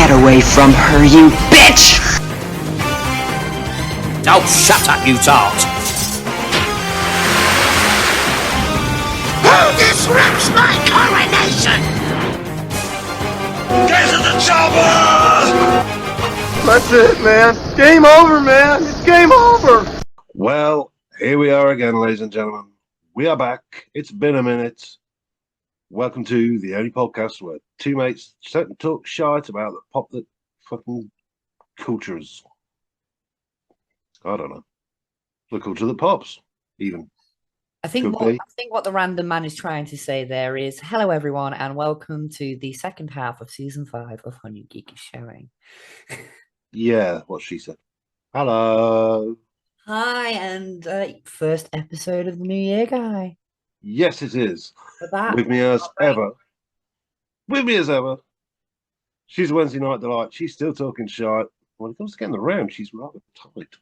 Get away from her, you bitch! Oh, shut up, you tart! Who disrupts my coronation? Get to the chopper! That's it, man. Game over, man. It's game over. Well, here we are again, ladies and gentlemen. We are back. It's been a minute. Welcome to the only podcast where two mates sit and talk shite about the pop that fucking cultures. I don't know. The culture that pops, even. I think what the random man is trying to say there is, hello everyone, and welcome to the second half of season 5 of Geek is Showing. Yeah, what she said. Hello. Hi, and first episode of the new year, guy. Yes, it is. For that, With me as ever. With me as ever. She's Wednesday night delight. She's still talking shite. When it comes to getting around, she's rather tight.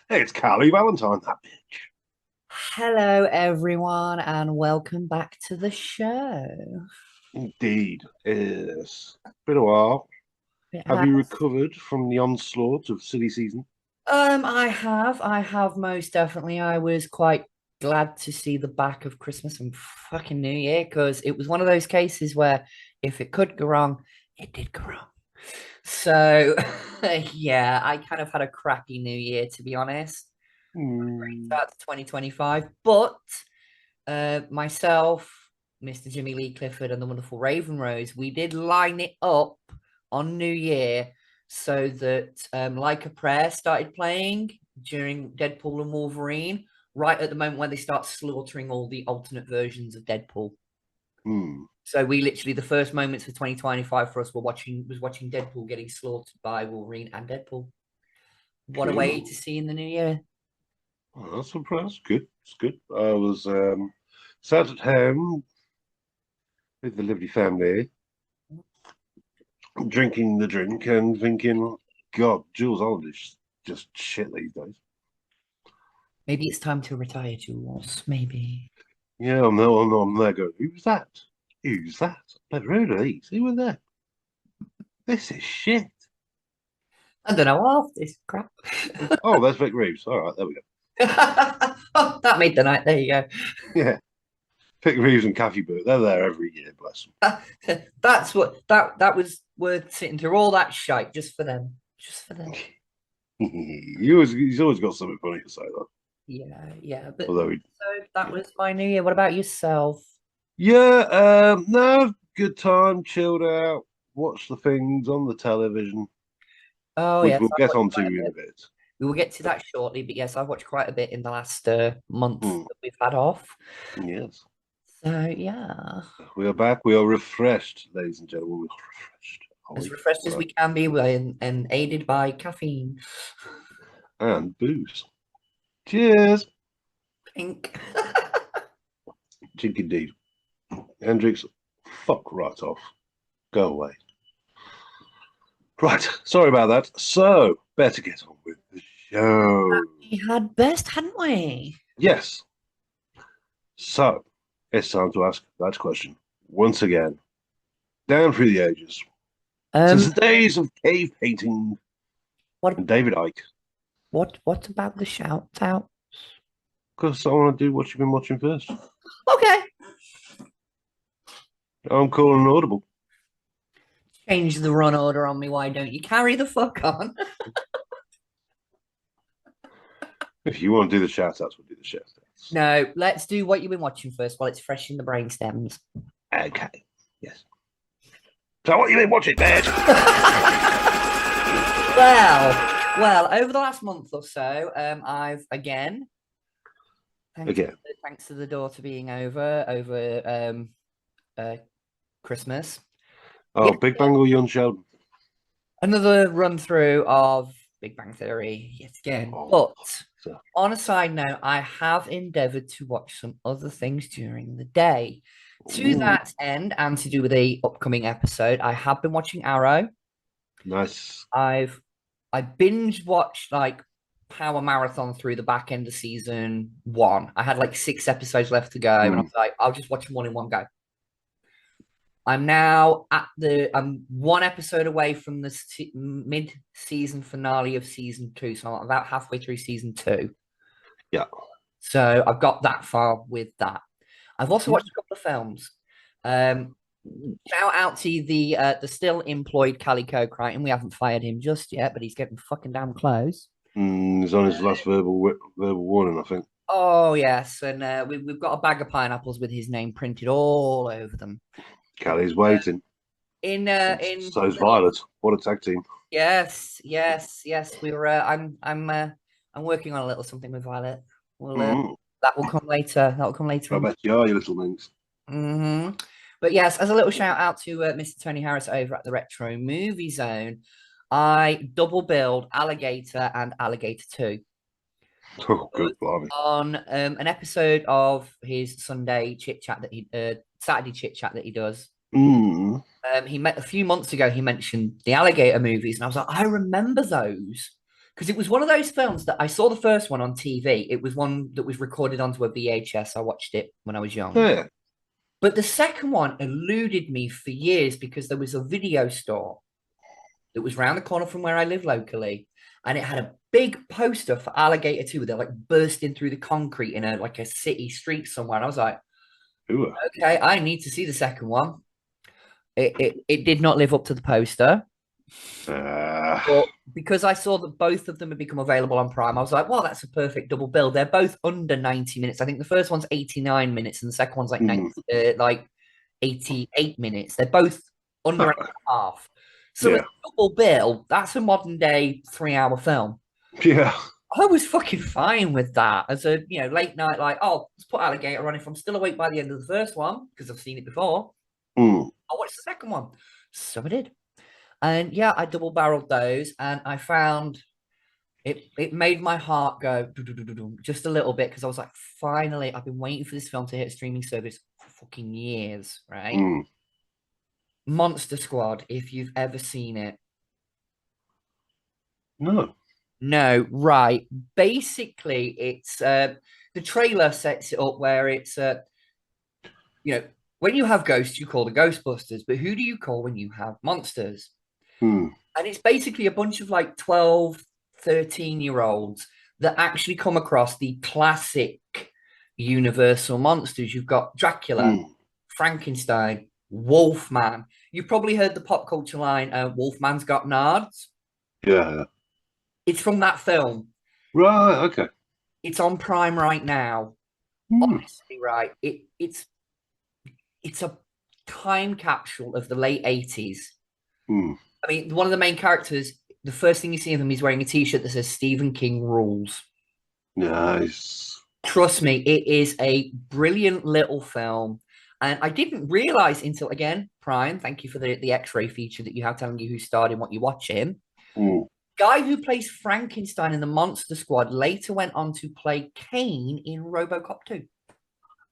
Hey, it's Callie Valentine, that bitch. hello everyone, and welcome back to the show. Indeed, it's been a while. Have you recovered from the onslaught of silly season? I have most definitely. I was quite glad to see the back of Christmas and fucking New Year, because it was one of those cases where if it could go wrong, it did go wrong. So yeah, I kind of had a crappy New Year, to be honest. Start to 2025, but myself, Mr. Jimmy Lee Clifford, and the wonderful Raven Rose, we did line it up on New Year so that Like a Prayer started playing during Deadpool and Wolverine, right at the moment when they start slaughtering all the alternate versions of Deadpool. So we literally, the first moments of 2025 for us was watching Deadpool getting slaughtered by Wolverine and Deadpool. What a way to see in the new year. Oh, that's good. It's good. I was sat at home with the lovely family, drinking the drink and thinking, God, Jules Holland's just shit these days. Maybe it's time to retire, Jules. Maybe. Yeah, I'm there going, who's that? Who's that? I've never heard of these. Who was that? This is shit. I don't know half this crap. Oh, there's Vic Reeves. All right, there we go. Oh, that made the night. There you go. Yeah. Vic Reeves and Kathy Burt, they're there every year, bless them. That's what that was worth sitting through all that shite just for them. Just for them. He's always got something funny to say, though. Yeah. But so that was my New Year. What about yourself? Yeah, no, good time, chilled out, watched the things on the television. Oh, which yes. We'll get onto in a bit. We will get to that shortly, but yes, I've watched quite a bit in the last month that we've had off. Yes. So, yeah. We are back. We are refreshed, ladies and gentlemen. We're refreshed. As refreshed as we can be, and aided by caffeine. And booze. Cheers. Pink. Chink indeed. Hendrix, fuck right off. Go away. Right, sorry about that. So, better get on with the show. We had best, hadn't we? Yes. So, it's time to ask that question once again. Down through the ages. Since the days of cave painting and David Icke. What about the shout-outs? Because I want to do what you've been watching first. Okay. I'm calling an audible. Change the run order on me, why don't you? Carry the fuck on. If you want to do the shout-outs, we'll do the shout-outs. No, let's do what you've been watching first while it's fresh in the brain stems. Okay, yes. So what have you been watching, bitch? Well, over the last month or so, I've thanks to the daughter being over Christmas. Oh, Big Bang or Young Sheldon? Another run through of Big Bang Theory yet again. But on a side note, I have endeavored to watch some other things during the day. To that end, and to do with the upcoming episode, I have been watching Arrow. Nice. I binge watched like power marathon through the back end of season 1. I had like 6 episodes left to go, and I was like, I'll just watch them all in one go. I'm now I'm one episode away from the mid-season finale of season 2, so I'm about halfway through season 2. Yeah. So I've got that far with that. I've also watched a couple of films. Shout out to the still employed Calico Crichton. We haven't fired him just yet, but he's getting fucking damn close. He's on his last verbal warning, I think. Oh yes, and we've got a bag of pineapples with his name printed all over them. Callie's waiting. In So's Violet. What a tag team! Yes. We were. I'm working on a little something with Violet. That will come later. That will come later. I bet you are, you little minx. But yes, as a little shout out to Mr. Tony Harris over at the Retro Movie Zone, I double billed Alligator and Alligator 2. Oh, good blimey. On an episode of his Sunday chit chat that Saturday chit chat that he does. He met a few months ago. He mentioned the Alligator movies, and I was like, I remember those because it was one of those films that I saw the first one on TV. It was one that was recorded onto a VHS. I watched it when I was young. Yeah. But the second one eluded me for years because there was a video store that was round the corner from where I live locally, and it had a big poster for Alligator 2. They're like bursting through the concrete in a city street somewhere. And I was like, okay, I need to see the second one. It did not live up to the poster. But because I saw that both of them had become available on Prime, I was like, well, that's a perfect double bill. They're both under 90 minutes. I think the first one's 89 minutes and the second one's like 88 minutes. They're both under an hour and a half. So a double bill, that's a modern day 3-hour film. Yeah. I was fucking fine with that as a late night, like, oh, let's put Alligator on if I'm still awake by the end of the first one, because I've seen it before. I'll watch the second one. So I did. And yeah, I double barreled those, and I found it made my heart go just a little bit, because I was like, finally, I've been waiting for this film to hit a streaming service for fucking years, right? Monster Squad, if you've ever seen it. No, right. Basically, it's the trailer sets it up where it's when you have ghosts, you call the Ghostbusters, but who do you call when you have monsters? And it's basically a bunch of like 12, 13-year-olds that actually come across the classic Universal monsters. You've got Dracula, Frankenstein, Wolfman. You've probably heard the pop culture line, Wolfman's got nards. Yeah. It's from that film. Right, okay. It's on Prime right now. Honestly, right. It's a time capsule of the late 80s. I mean, one of the main characters, the first thing you see of him, he's wearing a t-shirt that says Stephen King rules. Nice. Trust me, it is a brilliant little film. And I didn't realize until, again, Prime, thank you for the X-ray feature that you have telling you who starred in what you're watching. Guy who plays Frankenstein in the Monster Squad later went on to play Kane in RoboCop 2.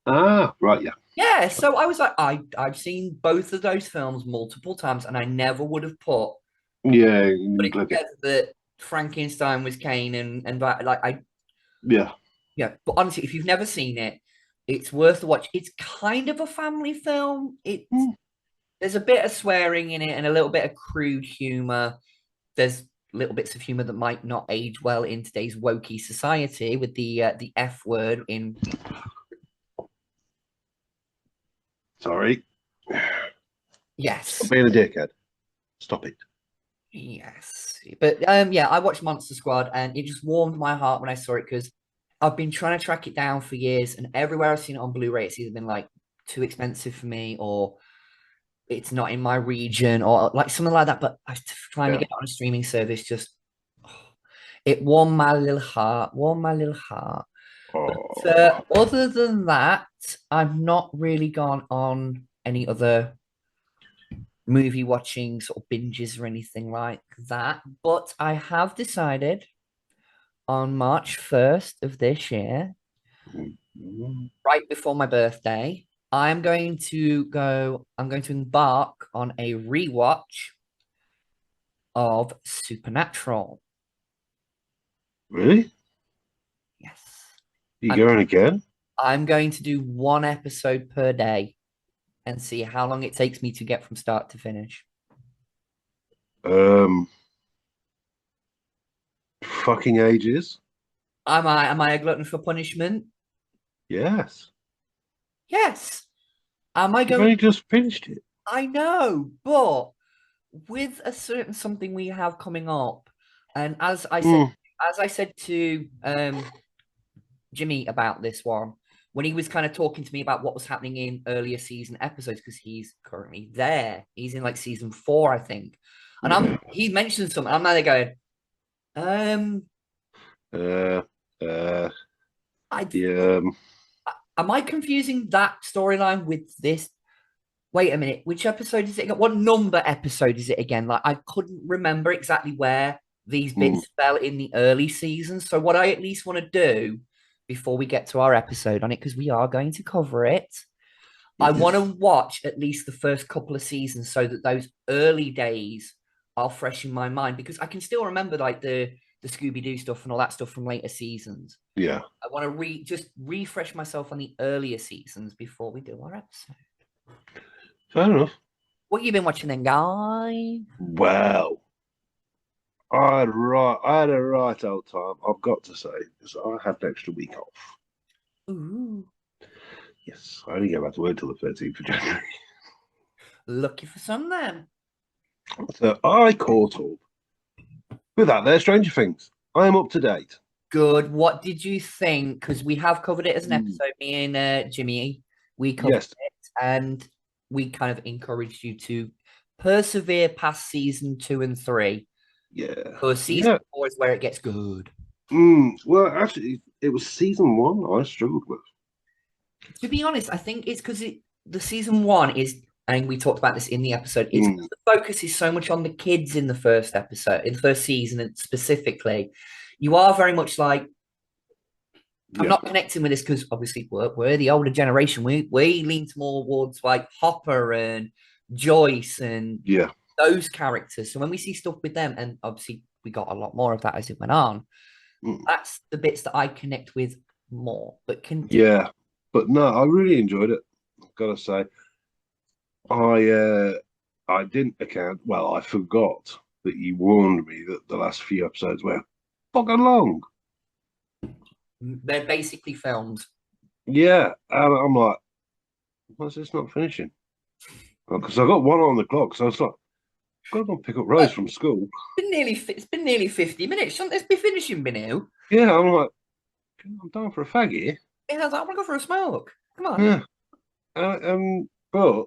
Ah, right, yeah. Yeah, so I was like, I've seen both of those films multiple times, and I never would have put that Frankenstein was Kane and like I yeah. But honestly, if you've never seen it, it's worth a watch. It's kind of a family film. There's a bit of swearing in it and a little bit of crude humor. There's little bits of humor that might not age well in today's wokey society with the F word in. Sorry. Yes. Stop being a dickhead. Stop it. Yes. But yeah, I watched Monster Squad and it just warmed my heart when I saw it, because I've been trying to track it down for years, and everywhere I've seen it on Blu-ray, it's either been like too expensive for me, or it's not in my region, or like something like that. But I trying to get it on a streaming service, just it warmed my little heart. But other than that, I've not really gone on any other movie watching sort of binges or anything like that. But I have decided on March 1st of this year, right before my birthday, I'm going to embark on a rewatch of Supernatural. Really? Yes. You going again? I'm going to do one episode per day and see how long it takes me to get from start to finish. Fucking ages. Am I a glutton for punishment? Yes. Yes. Am I You've going? only just finished it. I know, but with a certain something we have coming up, and as I said to Jimmy about this one, when he was kind of talking to me about what was happening in earlier season episodes, because he's currently there. He's in like season 4, I think. And he mentioned something. I'm there going, Uh, I yeah. am I confusing that storyline with this? Wait a minute, which episode is it again? What number episode is it again? Like, I couldn't remember exactly where these bits fell in the early seasons. So what I at least want to do before we get to our episode on it, because we are going to cover it, I want to watch at least the first couple of seasons so that those early days are fresh in my mind, because I can still remember like the Scooby-Doo stuff and all that stuff from later seasons. Yeah. I want to just refresh myself on the earlier seasons before we do our episode. Fair enough. What you been watching then, guy? Well, I had a right old time, I've got to say, because I had an extra week off. Ooh. Yes, I only go back to work till the 13th of January. Lucky for some then. So I caught up with that there Stranger Things. I am up to date. Good. What did you think? Because we have covered it as an episode, me and Jimmy. We covered it, and we kind of encouraged you to persevere past season 2 and 3. Yeah. Because season 4 is where it gets good. Well, actually, it was season 1 I struggled with. To be honest, I think it's because the season 1 is, and we talked about this in the episode, it's the focus is so much on the kids in the first episode, in the first season, and specifically, you are very much like, I'm not connecting with this because obviously we're the older generation. We lean more towards like Hopper and Joyce and those characters. So when we see stuff with them, and obviously we got a lot more of that as it went on, that's the bits that I connect with more. But but no, I really enjoyed it. I've got to say, I didn't account. Well, I forgot that you warned me that the last few episodes were fucking long. They're basically films. Yeah, and I'm like, why's this not finishing? Because I got one on the clock, so I was like, I've got to go and pick up Rose from school. It's been nearly 50 minutes. Shouldn't this be finishing by now? Yeah, I'm like, I'm down for a fag here. Yeah, I was like, I want to go for a smoke. Come on. Yeah. But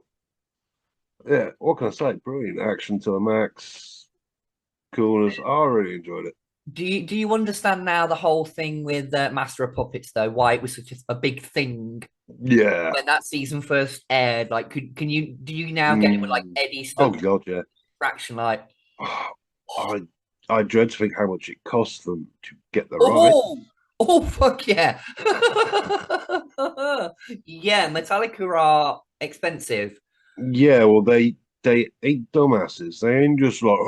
yeah, what can I say? Brilliant action to the max. Coolness. I really enjoyed it. Do you understand now the whole thing with Master of Puppets though? Why it was such a big thing? Yeah. When that season first aired, like, do you now get it with like Eddie stuff? Oh god, yeah. Fraction, like. I dread to think how much it costs them to get the right. Oh fuck yeah. Yeah, Metallica are expensive. Yeah, well they ain't dumbasses. They ain't just like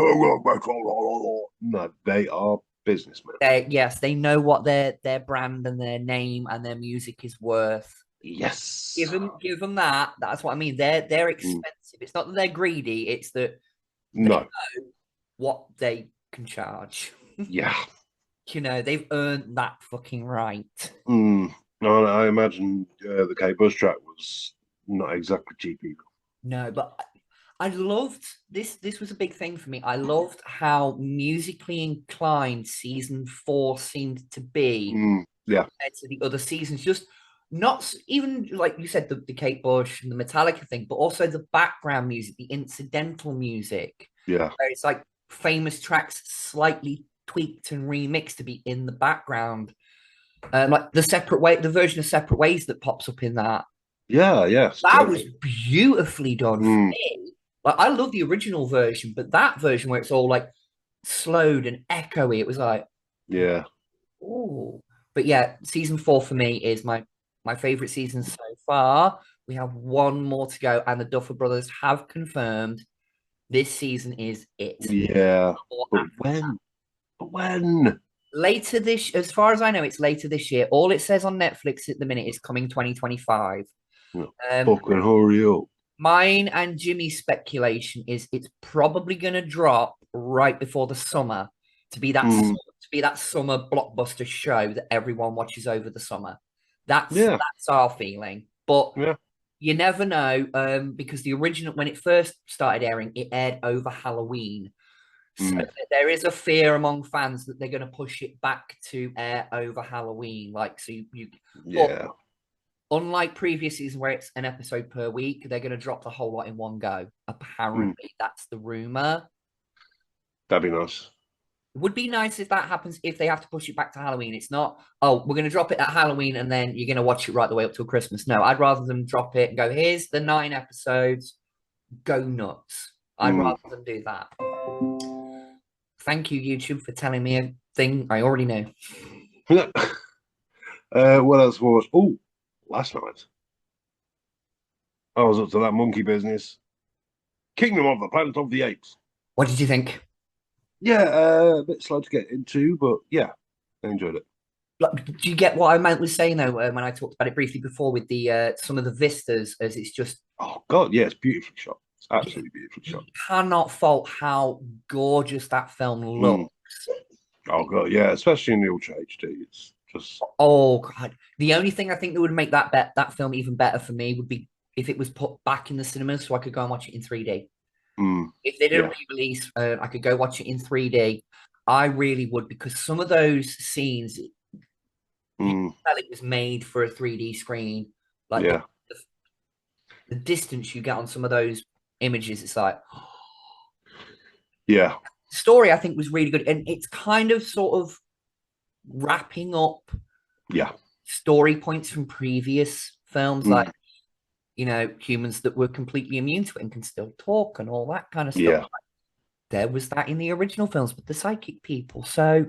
no, they are businessmen. They know what their brand and their name and their music is worth. Yes. Give them that. That's what I mean. They're expensive. It's not that they're greedy, it's that they know what they can charge. Yeah. You know, they've earned that fucking right. No, I imagine the K-Bus track was not exactly cheap either. No, but I loved this. This was a big thing for me. I loved how musically inclined season 4 seemed to be compared to the other seasons. Just not even like you said, the Kate Bush and the Metallica thing, but also the background music, the incidental music. Yeah. Where it's like famous tracks slightly tweaked and remixed to be in the background. Like the version of Separate Ways that pops up in that. Yeah, yes. That was beautifully done for me. Like, I love the original version, but that version where it's all like slowed and echoey, it was like, yeah. Oh, but yeah, season 4 for me is my favorite season so far. We have one more to go, and the Duffer Brothers have confirmed this season is it. Yeah, but when? Later this, as far as I know, it's later this year. All it says on Netflix at the minute is coming 2025. Fucking hurry up. Mine and Jimmy's speculation is it's probably going to drop right before the summer to be that summer blockbuster show that everyone watches over the summer. That's our feeling, but you never know, because the original, when it first started airing, it aired over Halloween. So there is a fear among fans that they're going to push it back to air over Halloween. Like, so but unlike previous seasons where it's an episode per week, they're going to drop the whole lot in one go. Apparently, that's the rumor. That'd be nice. It would be nice if that happens, if they have to push it back to Halloween. It's not, oh, we're going to drop it at Halloween and then you're going to watch it right the way up till Christmas. No, I'd rather them drop it and go, here's the 9 episodes, go nuts. I'd rather them do that. Thank you, YouTube, for telling me a thing I already know. What else was? Oh, last night I was up to that monkey business. Kingdom of the Planet of the Apes. What did you think? Yeah, a bit slow to get into, but yeah, I enjoyed it. Do you get what I meant was saying though when I talked about it briefly before with the some of the vistas, as it's just God, yeah, it's beautifully shot. It's absolutely beautifully shot. You cannot fault how gorgeous that film looks. Oh God, yeah, especially in the Ultra HD. It's just God. The only thing I think that would make that film even better for me would be if it was put back in the cinemas so I could go and watch it in 3D. If they didn't re-release, I could go watch it in 3D. I really would, because some of those scenes, it was made for a 3D screen. Like the distance you get on some of those images, it's like, the story I think was really good, and it's kind of sort of wrapping up story points from previous films, like humans that were completely immune to it and can still talk and all that kind of stuff. There was that in the original films with the psychic people. So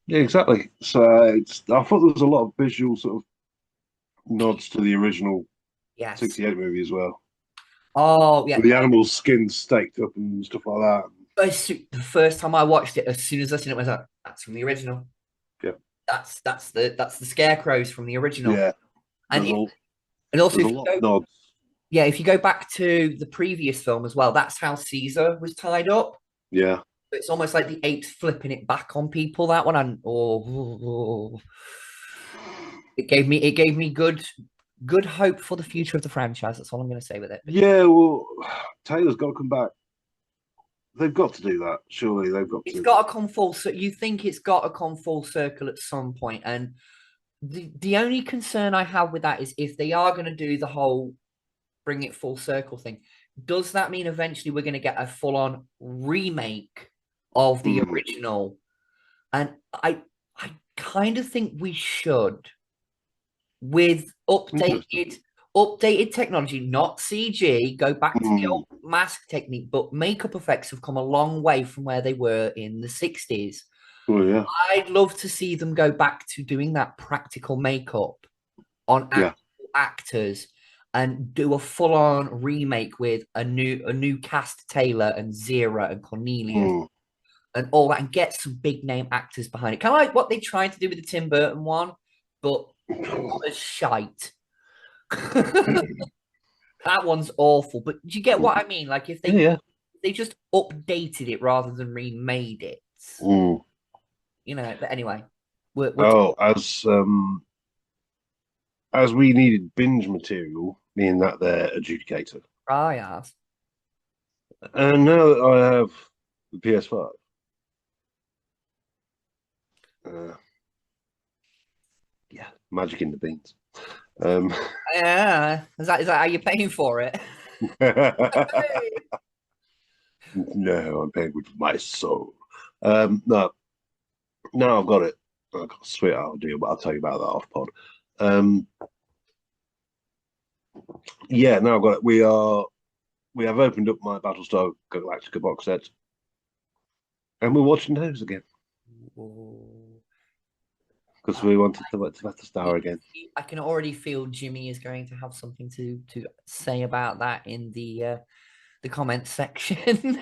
yeah, exactly. So I thought there was a lot of visual sort of nods to the original 68 movie as well. Oh yeah, with the animals' skins staked up and stuff like that. The first time I watched it, as soon as I seen it, I was like, "That's from the original." Yeah, that's the scarecrows from the original. Yeah, and also if you go back to the previous film as well, that's how Caesar was tied up. Yeah, it's almost like the apes flipping it back on people. That one, and it gave me good hope for the future of the franchise. That's all I'm going to say with it. Yeah, well, Taylor's got to come back. They've got to do that. Surely they've got to. It's got to come full. So you think it's got to come full circle at some point. And the only concern I have with that is if they are going to do the whole bring it full circle thing, does that mean eventually we're going to get a full-on remake of the original? And I kind of think we should, with updated technology, not CG, go back to the old mask technique, but makeup effects have come a long way from where they were in the 60s. Oh, yeah. I'd love to see them go back to doing that practical makeup on actors and do a full-on remake with a new cast, Taylor and Zira and Cornelius and all that, and get some big-name actors behind it. Kind of like what they tried to do with the Tim Burton one, but not as shite. That one's awful, but do you get what I mean? Like if they just updated it rather than remade it, But anyway, as we needed binge material, being that they're adjudicator. Yes. And now that I have the PS5, magic in the beans. Yeah, is that how you're paying for it? No, I'm paying with my soul. No, I've got it. I've got a sweet idea, but I'll tell you about that off pod. Yeah, now I've got it. We have opened up my Battlestar Galactica box set, and we're watching those again. Because we wanted to Battlestar again. I can already feel Jimmy is going to have something to say about that in the comments section.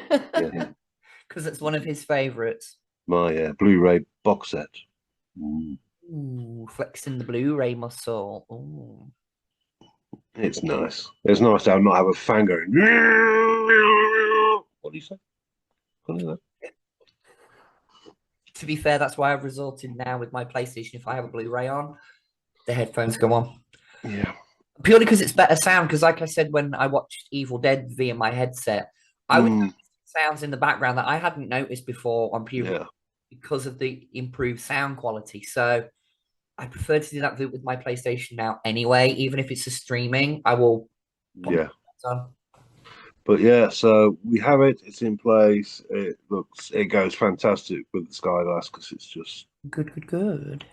Because it's one of his favorites. My Blu-ray box set. Ooh, flexing the Blu-ray muscle. Ooh. It's nice. It's nice to not have a fan going. What do you say? Something like To be fair, that's why I've resorted now with my PlayStation. If I have a Blu-ray on, the headphones go on. that. Yeah. Purely because it's better sound. Because, like I said, when I watched Evil Dead via my headset, I was noticing sounds in the background that I hadn't noticed before on Yeah. because of the improved sound quality. So I prefer to do that with my PlayStation now anyway. Even if it's a streaming, I will put my Yeah. headphones on. But yeah, so we have it. It's in place. It goes fantastic with the Sky Glass because it's just. Good.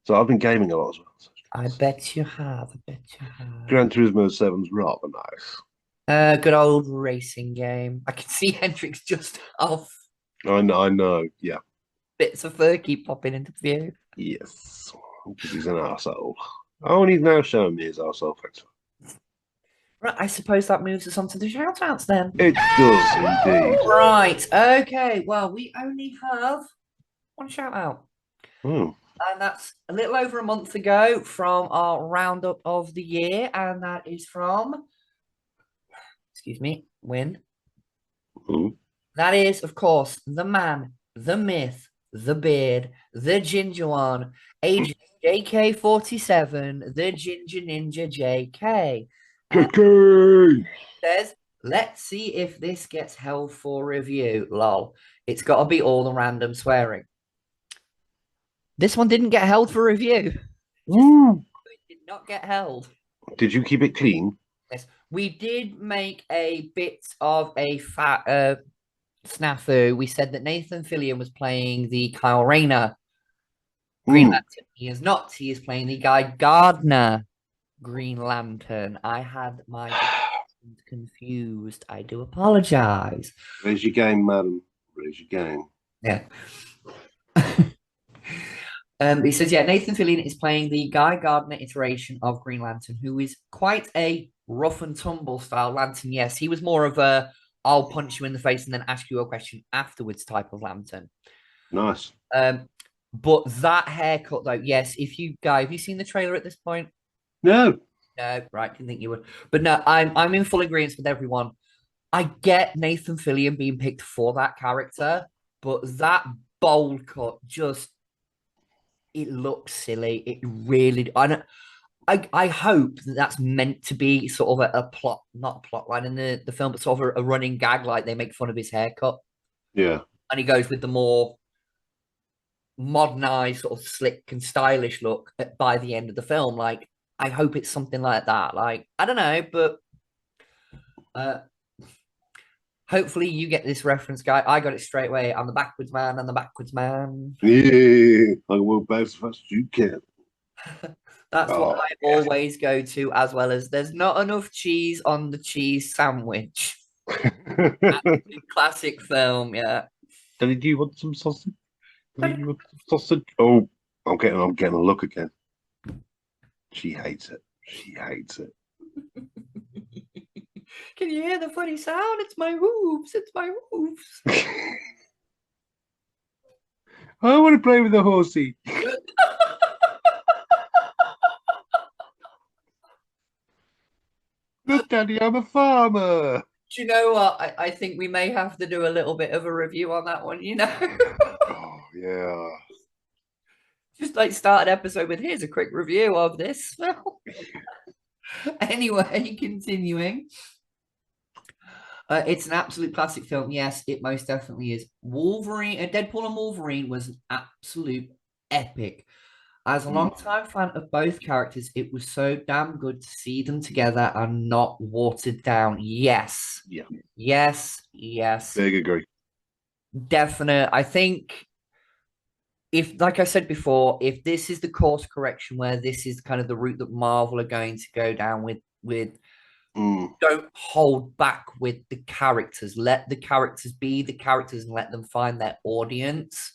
So I've been gaming a lot as well. I bet you have. Gran Turismo 7's rather nice. Good old racing game. I can see Hendrix just off. I know. Yeah. Bits of fur keep popping into view. Yes. Because he's an arsehole. Oh, and he's now showing me his arsehole factor. Right, I suppose that moves us on to the shout outs then. It does indeed. Right, okay. Well, we only have one shout out. Oh. And that's a little over a month ago from our roundup of the year. And that is from, excuse me, Win. Ooh. That is, of course, the man, the myth, the beard, the ginger one, Agent JK47, the ginger ninja JK. JK! Says, let's see if this gets held for review. Lol. It's got to be all the random swearing. This one didn't get held for review. Woo! It did not get held. Did you keep it clean? Yes, we did make a bit of a fat snafu. We said that Nathan Fillion was playing the Kyle Rayner Green Lantern. He is not. He is playing the Guy Gardner Green Lantern. I had my confused. I do apologize. Raise your game, madam. Raise your game. Yeah. He says, yeah, Nathan Fillion is playing the Guy Gardner iteration of Green Lantern, who is quite a rough and tumble style Lantern. Yes, he was more of a I'll punch you in the face and then ask you a question afterwards type of Lantern. Nice. But that haircut, though, yes, have you seen the trailer at this point? No. No, right, didn't think you would. But no, I'm in full agreement with everyone. I get Nathan Fillion being picked for that character, but that bold cut it looks silly. It really. I hope that's meant to be sort of a plot, not a plot line in the film, but sort of a running gag, like they make fun of his haircut. Yeah. And he goes with the more modernized, sort of slick and stylish look by the end of the film. Like, I hope it's something like that. Like, I don't know, but hopefully you get this reference, guy. I got it straight away. I'm the backwards man. Yeah. I will bounce as fast as you can. That's what I always go to, as well as there's not enough cheese on the cheese sandwich. Classic film, yeah. Daddy, do you want some sausage? Oh, I'm getting a look again. She hates it. Can you hear the funny sound? It's my hooves. I want to play with the horsey. Look, Daddy, I'm a farmer. Do you know what? I think we may have to do a little bit of a review on that one, Oh, yeah. Just like start an episode with here's a quick review of this film. Anyway, continuing. It's an absolute classic film. Yes, it most definitely is. Deadpool and Wolverine was an absolute epic. As a long-time fan of both characters, it was so damn good to see them together and not watered down. Yes. Yeah. Yes. Big agree. Definite. I think if, like I said before, if this is the course correction where this is kind of the route that Marvel are going to go down with don't hold back with the characters. Let the characters be the characters and let them find their audience.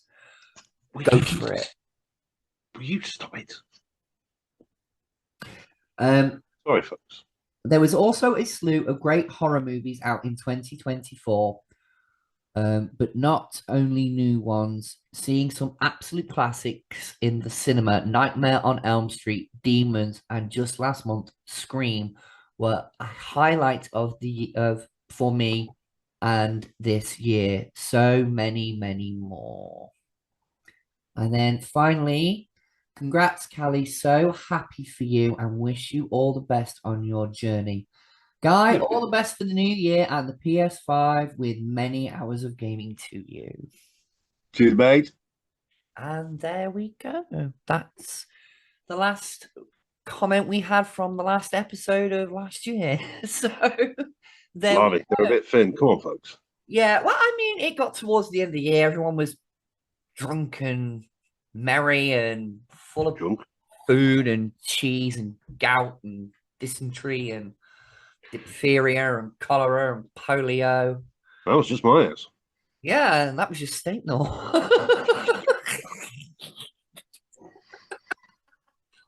Go for it. You stop it. Sorry, folks. There was also a slew of great horror movies out in 2024. But not only new ones, seeing some absolute classics in the cinema, Nightmare on Elm Street, Demons, and just last month, Scream, were a highlight of for me and this year. So many, many more. And then finally, congrats, Callie. So happy for you and wish you all the best on your journey. Guy, all the best for the new year and the PS5 with many hours of gaming to you. Cheers, mate. And there we go. That's the last comment we had from the last episode of last year. So there Blimey, we they're a go. bit thin. Come on, folks. Yeah, well, I mean, it got towards the end of the year. Everyone was drunk and merry and full of Drunk. food and cheese and gout and dysentery and diphtheria and cholera and polio. That was just my ass. Yeah, and that was your state no.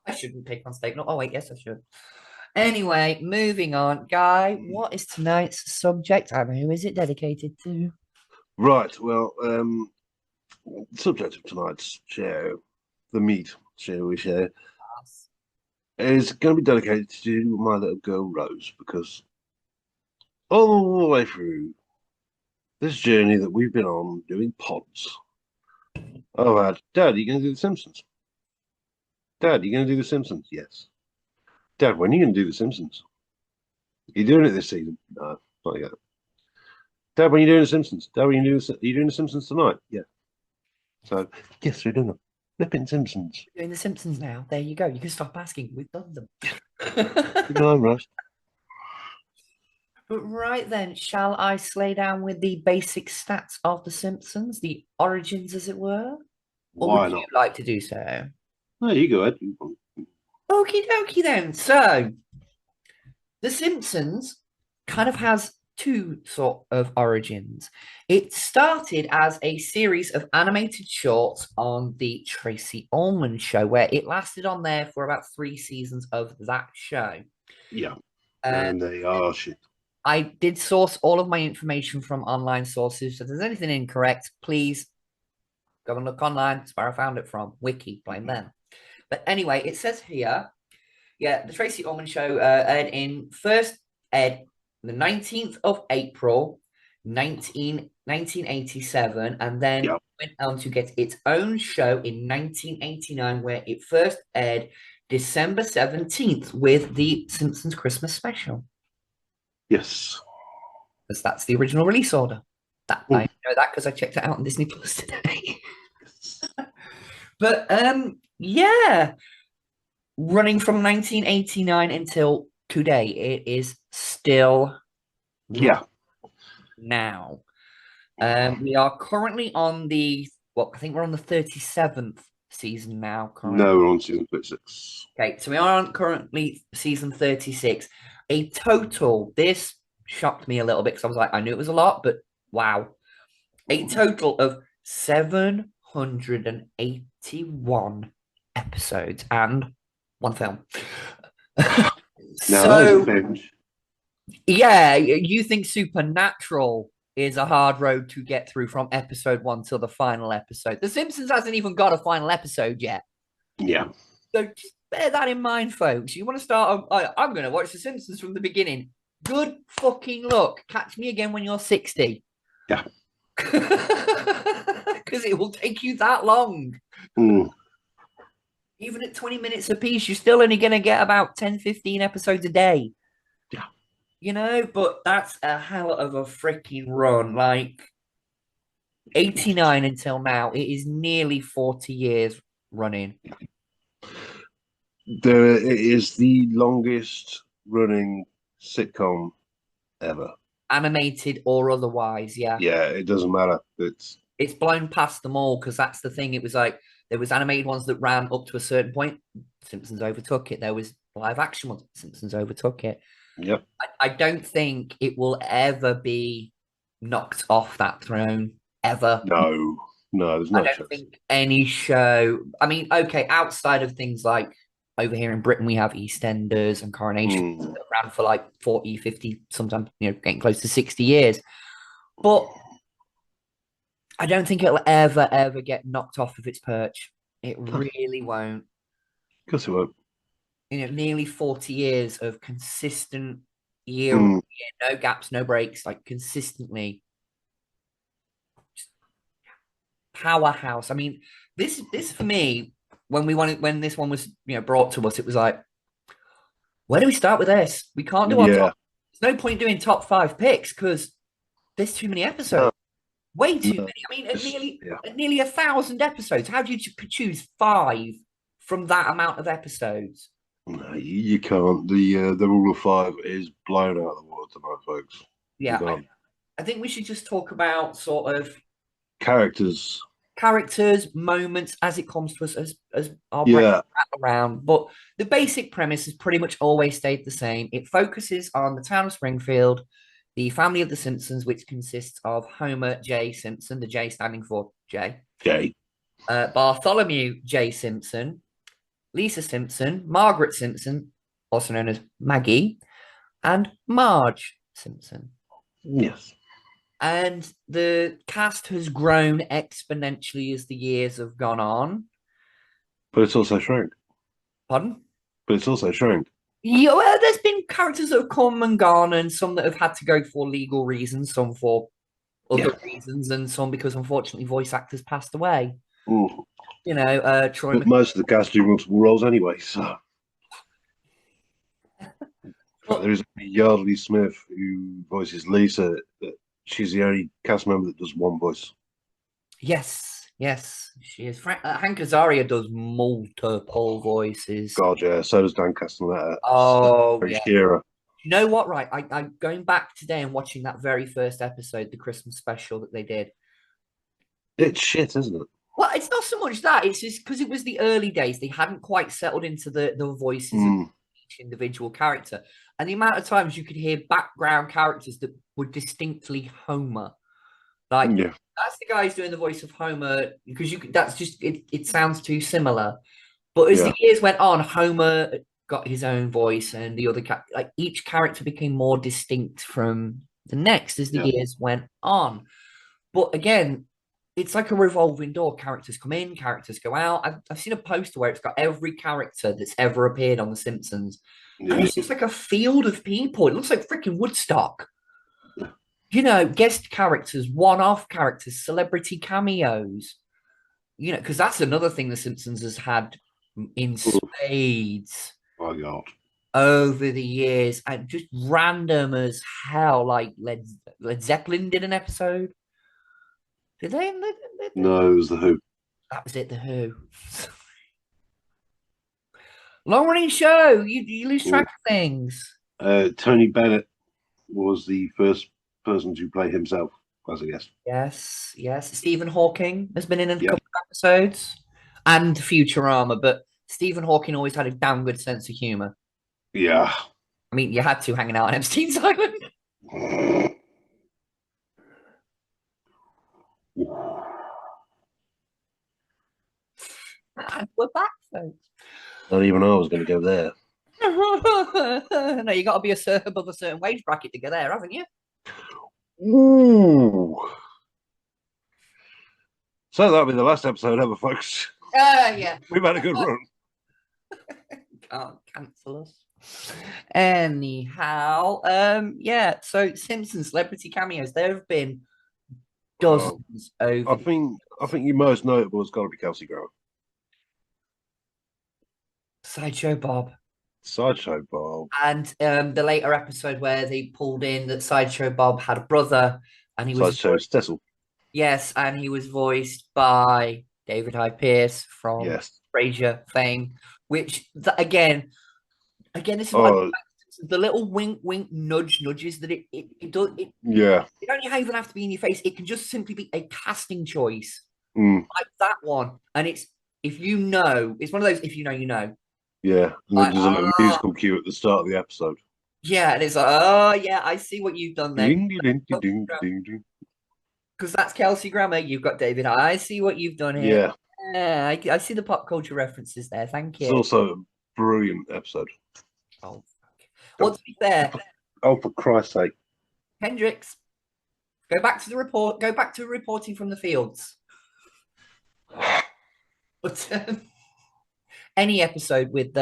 I shouldn't pick on state no. Oh wait, yes I should. Anyway, moving on. Guy, what is tonight's subject and who is it dedicated to? Right. Well, the subject of tonight's show, the meat, shall we say, is going to be dedicated to my little girl Rose, because all the way through this journey that we've been on doing pods, I've had, Dad, are you going to do The Simpsons? Dad, are you going to do The Simpsons? Yes. Dad, when are you going to do The Simpsons? Are you doing it this season? No, not yet. Dad, when are you doing The Simpsons? Dad, are you doing The Simpsons tonight? Yeah. So, yes, we're doing the flipping Simpsons. We're doing the Simpsons now. There you go. You can stop asking. We've done them. No, Russ. But right then, shall I slay down with the basic stats of the Simpsons, the origins, as it were? Or Why would not? you like to do so? No, you go ahead. Okie dokie then. So, The Simpsons kind of has two sort of origins. It started as a series of animated shorts on the Tracy Ullman show, where it lasted on there for about 3 seasons of that show. Yeah. And they are shit. I did source all of my information from online sources. So if there's anything incorrect, please go and look online. That's where I found it from. Wiki, blame them. But anyway, it says here, yeah, the Tracy Ullman show first aired the 19th of April, 1987, and then went on to get its own show in 1989, where it first aired December 17th with the Simpsons Christmas special. Yes. Because that's the original release order. I know that because I checked it out on Disney Plus today. But yeah, running from 1989 until today, it is still now. We are currently on I think we're on the 37th season now. Currently. No, we're on season 36. Okay, so we are on currently season 36. A total, this shocked me a little bit because I was like, I knew it was a lot, but wow. A total of 781 episodes and one film. So, yeah, you think Supernatural is a hard road to get through from episode 1 till the final episode. The Simpsons hasn't even got a final episode yet. Yeah. So just bear that in mind, folks. You want to start, I'm going to watch The Simpsons from the beginning. Good fucking luck. Catch me again when you're 60. Yeah. Because it will take you that long. Even at 20 minutes a piece, you're still only going to get about 10, 15 episodes a day. Yeah. You know, but that's a hell of a freaking run. Like, 89 until now, it is nearly 40 years running. It is the longest running sitcom ever. Animated or otherwise, yeah. Yeah, it doesn't matter. It's blown past them all because that's the thing. It was like there was animated ones that ran up to a certain point. Simpsons overtook it. There was live action ones. Simpsons overtook it. Yep. I don't think it will ever be knocked off that throne ever. No, there's no I don't chance. think any show. I mean, okay, outside of things like over here in Britain, we have EastEnders and Coronation that ran for like 40, 50, sometimes, getting close to 60 years. But I don't think it'll ever get knocked off of its perch. It really won't. Of course it won't. Nearly 40 years of consistent year, Mm. no gaps, no breaks, like consistently. Powerhouse. I mean, this for me, when this one was brought to us, it was like, where do we start with this? We can't do our top. There's no point doing top 5 picks because there's too many episodes. Way too many. I mean, at nearly 1,000 episodes. How do you choose 5 from that amount of episodes? No, you can't. The rule of 5 is blown out of the water tonight, folks. Yeah, I think we should just talk about sort of characters, moments as it comes to us as our brain rattle around. But the basic premise has pretty much always stayed the same. It focuses on the town of Springfield, the family of the Simpsons, which consists of Homer J. Simpson, the J standing for J. Bartholomew J. Simpson, Lisa Simpson, Margaret Simpson, also known as Maggie, and Marge Simpson. Yes. And the cast has grown exponentially as the years have gone on. But it's also shrank. Pardon? But it's also shrank. Yeah, well, there's been characters that have come and gone, and some that have had to go for legal reasons, some for other reasons, and some because unfortunately voice actors passed away. Ooh. Troy. But most of the cast do multiple roles anyway, so. There is Yardley Smith who voices Lisa. She's the only cast member that does one voice. Yes, she is. Hank Azaria does multiple voices. God, yeah. So does Dan Castellaneta. Oh, yeah. You know what? Right, I'm going back today and watching that very first episode, the Christmas special that they did. It's shit, isn't it? Well, it's not so much that. It's just because it was the early days. They hadn't quite settled into the voices of each individual character. And the amount of times you could hear background characters that were distinctly Homer. Like, that's the guy who's doing the voice of Homer, because that's just, it sounds too similar. But as the years went on, Homer got his own voice, and the other, each character became more distinct from the next as the years went on. But again, it's like a revolving door. Characters come in, characters go out. I've seen a poster where it's got every character that's ever appeared on The Simpsons. Yeah. And it's just like a field of people. It looks like freaking Woodstock. Guest characters, one-off characters, celebrity cameos. Because that's another thing The Simpsons has had in spades. Oh, God. Over the years. And just random as hell. Like Led Zeppelin did an episode. Did they? No, it was The Who. That was it, The Who. Long running show. You lose track of things. Tony Bennett was the first person to play himself as a guest. Yes. Stephen Hawking has been in a couple of episodes, and Futurama, but Stephen Hawking always had a damn good sense of humor. Yeah. I mean, you had to hanging out on Epstein's Island. And we're back, folks. Not even I was going to go there. No, you got to be above a certain wage bracket to get there, haven't you? Ooh. So that'll be the last episode ever, folks. Yeah. We've had a good run. Can't cancel us. Anyhow, so Simpsons celebrity cameos. There have been dozens over. I think your most notable has got to be Kelsey Grammer. Sideshow Bob. And the later episode where they pulled in that Sideshow Bob had a brother, and he was Sideshow Stessel. Yes, and he was voiced by David Hyde Pierce from Frasier fame. Which again, this is what the little wink, nudges that it does. You don't even have to be in your face. It can just simply be a casting choice, like that one. And it's one of those. If you know, you know. Yeah, and then there's a little musical cue at the start of the episode. Yeah, and it's like, oh yeah, I see what you've done there. Because that's Kelsey Grammer. You've got David. I see what you've done here. Yeah, I see the pop culture references there. Thank you. It's also a brilliant episode. Oh, well, to be fair. Oh, for Christ's sake. Hendrix. Go back to the report. Go back to reporting from the fields. But any episode with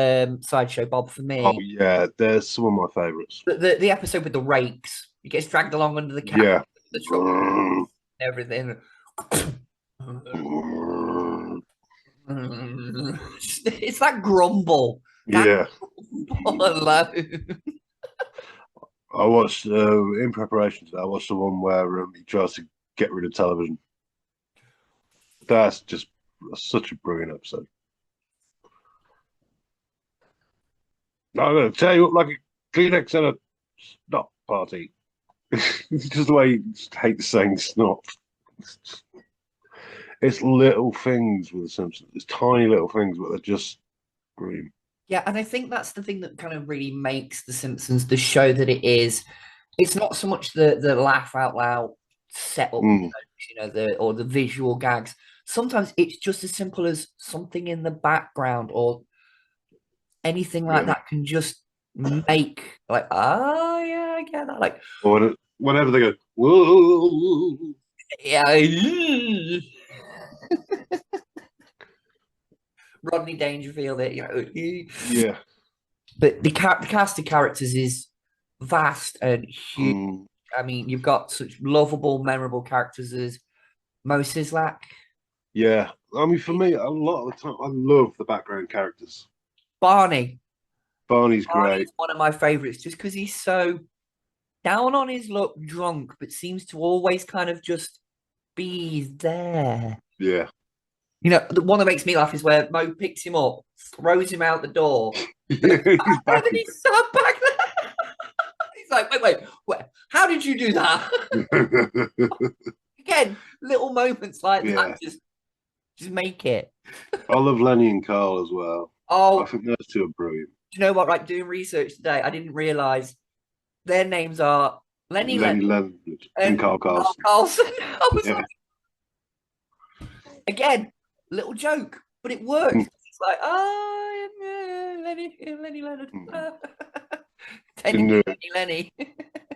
Sideshow Bob for me. Oh yeah, there's some of my favourites. The episode with the rakes. He gets dragged along under the cab. Yeah. The truck, everything. It's that grumble. Yeah. Grumble alone. I watched in preparation to that. I watched the one where he tries to get rid of television. That's just such a brilliant episode. I'm going to tear you up like a Kleenex in a snot party. It's just the way you just hate saying snot. It's little things with the Simpsons. It's tiny little things, but they're just brilliant. Yeah, and I think that's the thing that kind of really makes The Simpsons the show that it is. It's not so much the laugh out loud setup, or the visual gags. Sometimes it's just as simple as something in the background or anything like that can just make like, oh yeah, I get that. Like, or whenever they go, whoa, yeah. Rodney Dangerfield, yeah. But the cast of characters is vast and huge. I mean, you've got such lovable, memorable characters as Mo Sislak. Yeah, I mean, for me, a lot of the time, I love the background characters. Barney's great. one of my favorites, just because he's so down on his luck, drunk, but seems to always kind of just be there. Yeah. You know, the one that makes me laugh is where Mo picks him up, throws him out the door, He's and back. then he's sat back there. He's like, wait, how did you do that? Again, little moments like that just make it. I love Lenny and Carl as well. Oh, I think those two are brilliant. Do you know what? Like, doing research today, I didn't realize their names are Lenny Leonard and Carl Carlson. I was like, again, little joke, but it works. It's like, Lenny Leonard. Lenny.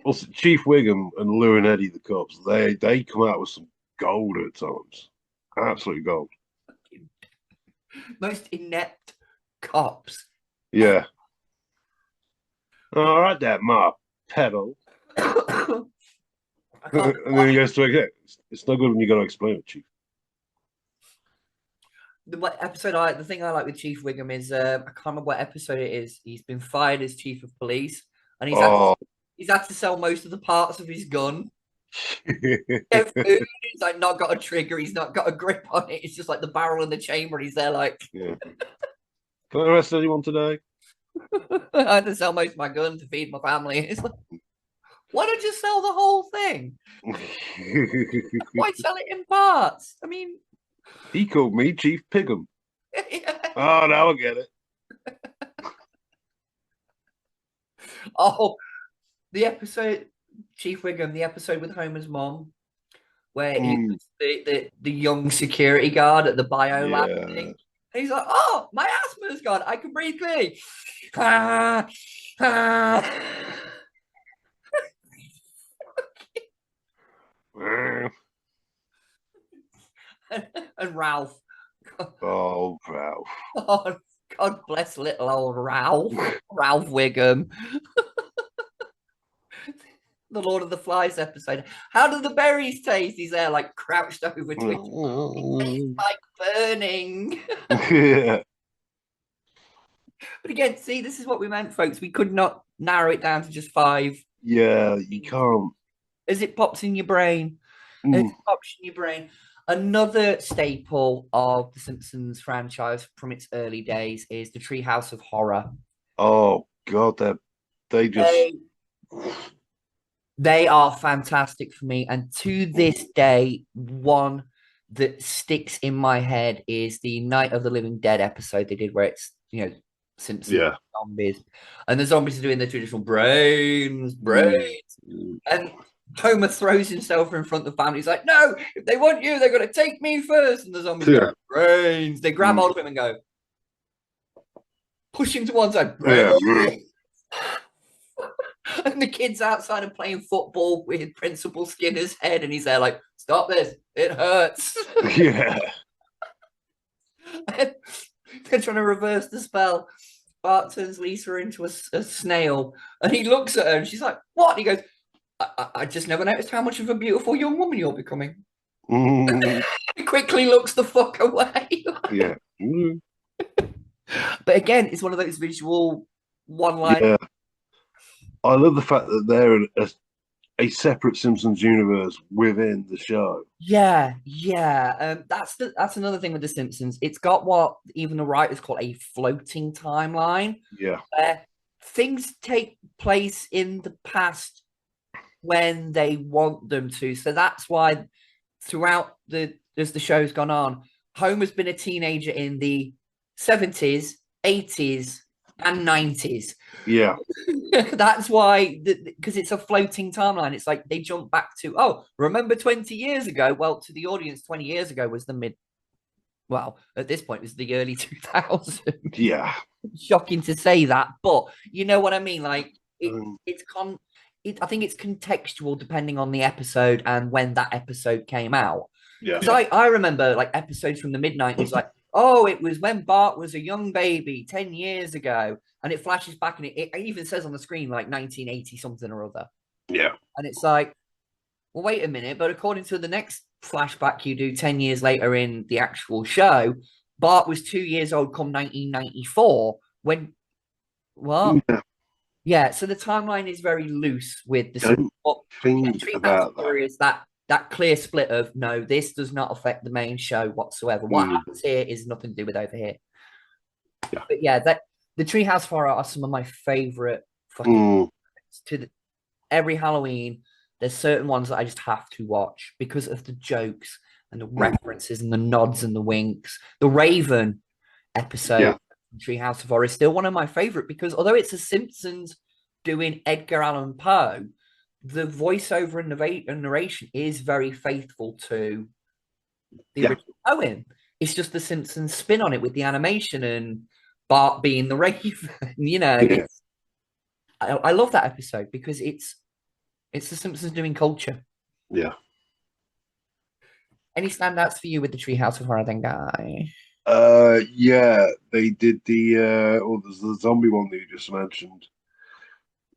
Also, Chief Wiggum and Lou and Eddie the cops, they come out with some gold at times. Absolute gold. Most inept cops. Yeah. All right, that Ma pedal. And then he goes to again. It's no good when you got to explain it, Chief. The thing I like with Chief Wiggum is I can't remember what episode it is. He's been fired as chief of police, and he's had to sell most of the parts of his gun. He's like not got a trigger. He's not got a grip on it. It's just like the barrel and the chamber. And he's there like, yeah. Can I arrest anyone today? I had to sell most of my gun to feed my family. It's like, why don't you sell the whole thing? Why sell it in parts? I mean, he called me Chief Piggum. Yeah. Oh, now I get it. Oh, the episode, Chief Wiggum, the episode with Homer's mom, where he was the young security guard at the bio lab thing. And he's like, oh, my asthma's gone. I can breathe clearly. And Ralph. Oh, Ralph. Oh, God bless little old Ralph. Ralph Wiggum. The Lord of the Flies episode. How do the berries taste? He's there, like crouched over to it. It tastes like burning. Yeah. But again, see, this is what we meant, folks. We could not narrow it down to just 5. Yeah, you can't. As it pops in your brain. As it pops in your brain. Another staple of the Simpsons franchise from its early days is the Treehouse of Horror. Oh, God, they are fantastic for me. And to this day, one that sticks in my head is the Night of the Living Dead episode they did where it's, Simpsons zombies. And the zombies are doing the traditional brains. And Homer throws himself in front of the family. He's like, no, if they want you, they're going to take me first. And the zombies go, brains. They grab hold of him and go, push him to one side. Brains. And the kid's outside and playing football with Principal Skinner's head, and he's there like, "Stop this! It hurts." Yeah. They're trying to reverse the spell. Bart turns Lisa into a snail, and he looks at her, and she's like, "What?" And he goes, I just never noticed how much of a beautiful young woman you're becoming." He quickly looks the fuck away. Yeah. But again, it's one of those visual one-line. Yeah. I love the fact that they're in a separate Simpsons universe within the show. Yeah. That's another thing with the Simpsons. It's got what even the writers call a floating timeline, Yeah. where things take place in the past when they want them to. So that's why throughout as the show's gone on, Homer's been a teenager in the 70s, 80s, and 90s. Yeah. That's why, because it's a floating timeline. It's like they jump back to, oh, remember 20 years ago? Well, to the audience, 20 years ago was at this point, it was the early 2000s. Yeah. Shocking to say that, but you know what I mean? Like, I think it's contextual depending on the episode and when that episode came out. Yeah. Because I remember like episodes from the mid-90s, like, oh, it was when Bart was a young baby 10 years ago. And it flashes back and it even says on the screen like 1980 something or other. Yeah. And it's like, well, wait a minute. But according to the next flashback you do 10 years later in the actual show, Bart was 2 years old come 1994 when, what? Yeah, so the timeline is very loose with the think about that. Is that clear split of, no, this does not affect the main show whatsoever. What happens here is nothing to do with over here. Yeah. But yeah, the Treehouse Horror are some of my favorite fucking every Halloween. There's certain ones that I just have to watch because of the jokes and the references and the nods and the winks. The Raven episode, Treehouse of Horror, is still one of my favorite because although it's a Simpsons doing Edgar Allan Poe, the voiceover and narration is very faithful to the original poem. It's just the Simpsons spin on it with the animation and Bart being the Raven. You know, I love that episode because it's the Simpsons doing culture. Yeah. Any standouts for you with the Treehouse of Horror then, Guy? Yeah, they did there's the zombie one that you just mentioned.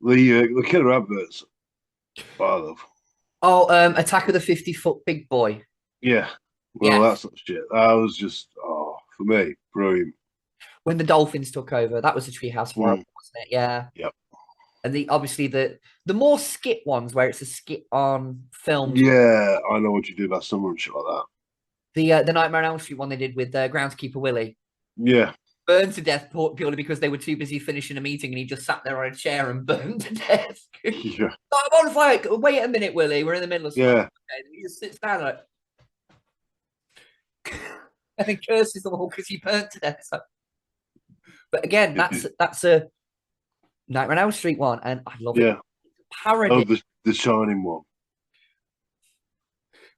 The killer adverts. I love. Oh, Attack of the 50-Foot Big Boy. Yeah. Well, that's shit. That was just for me, brilliant. When the dolphins took over, that was the Treehouse of Horror, wasn't it? Yeah. Yep. And obviously the more skit ones where it's a skit on film. Yeah, I Know What You Did Last Summer and shit like that. The Nightmare on Elm Street one they did with Groundskeeper Willie. Yeah. Burned to death purely because they were too busy finishing a meeting and he just sat there on a chair and burned to death. Yeah. I'm on fire. Wait a minute, Willie. We're in the middle of something. Yeah. Okay. And he just sits down like and he curses them all because he burnt to death. So. But again, that's a Nightmare on Elm Street one, and I love it. Parody. Oh, the Shining one.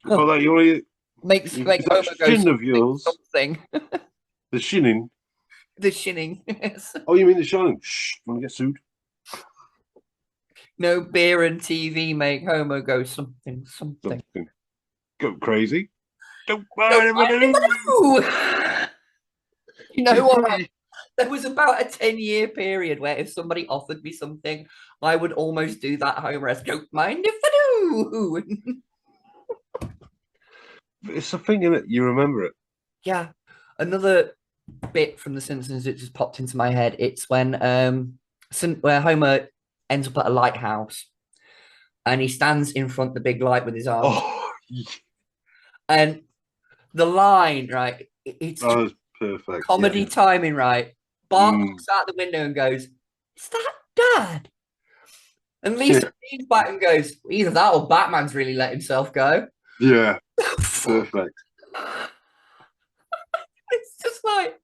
Oh, that you makes that shin of yours. Something. The shinning. The shinning. Yes. Oh, you mean the Shining? Shh, want to get sued? No beer and TV make Homer go something. Go crazy. Don't You know what? There was about a 10-year period where if somebody offered me something, I would almost do that Homer as don't mind if I do. It's a thing, isn't it? You remember it. Yeah. Another bit from The Simpsons that just popped into my head. It's when where Homer ends up at a lighthouse and he stands in front of the big light with his arms. Oh, yeah. And the line, right? It's perfect. Comedy timing, right? Bart looks out the window and goes, "Is that Dad?" And Lisa leans back and goes, "Either that or Batman's really let himself go." Yeah. Perfect. It's just like,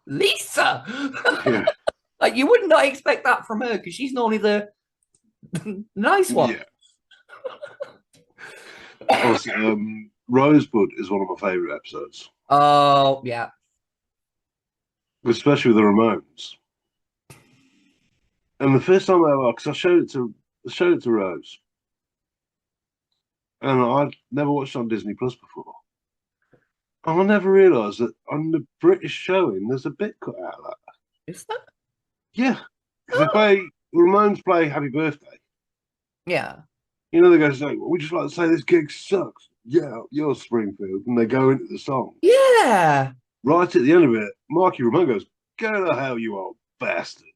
Lisa. Yeah. Like you would not expect that from her because she's normally the nice one. Yeah. Also, Rosebud is one of my favorite episodes. Oh, yeah. Especially with the Ramones. And the first time because I showed it to they showed it to Rose, and I'd never watched it on Disney Plus before. And I never realised that on the British showing, there's a bit cut out of that. Is that? Yeah, because they play Ramones play Happy Birthday. Yeah. You know, they go say, "We just like to say this gig sucks." Yeah, you're Springfield, and they go into the song. Yeah. Right at the end of it, Marky Ramone goes, "Go to hell, you old bastard."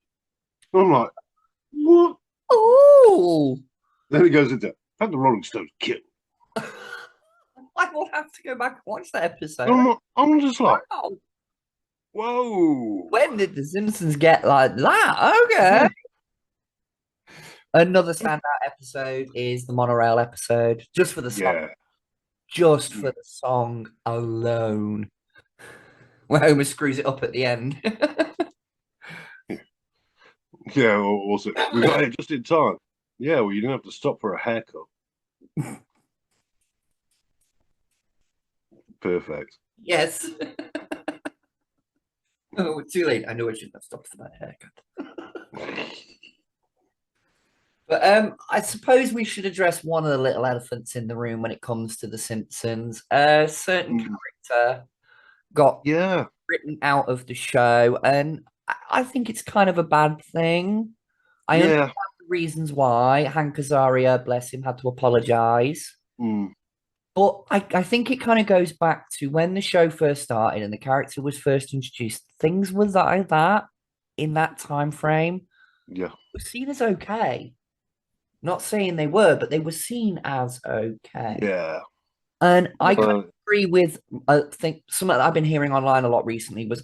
And I'm like, "What?" Oh. Then he goes into, "Had the Rolling Stones killed." I will have to go back and watch that episode. I'm just like, Wow. whoa. When did the Simpsons get like that? Okay. Another standout episode is the monorail episode, just for the song, Yeah. just for the song alone, where Homer screws it up at the end. Yeah, or was it? We got it just in time. Yeah, well, you didn't have to stop for a haircut. Perfect. Yes. Oh, too late. I know I shouldn't have stopped for that haircut. But I suppose we should address one of the little elephants in the room when it comes to The Simpsons. A certain character got written out of the show, and I think it's kind of a bad thing. I understand the reasons why. Hank Azaria, bless him, had to apologize. But I think it kind of goes back to when the show first started and the character was first introduced. Things were like that in that time frame. Yeah. Were seen as okay. Not saying they were, but they were seen as okay. Yeah. And I kind of agree with, I think something that I've been hearing online a lot recently was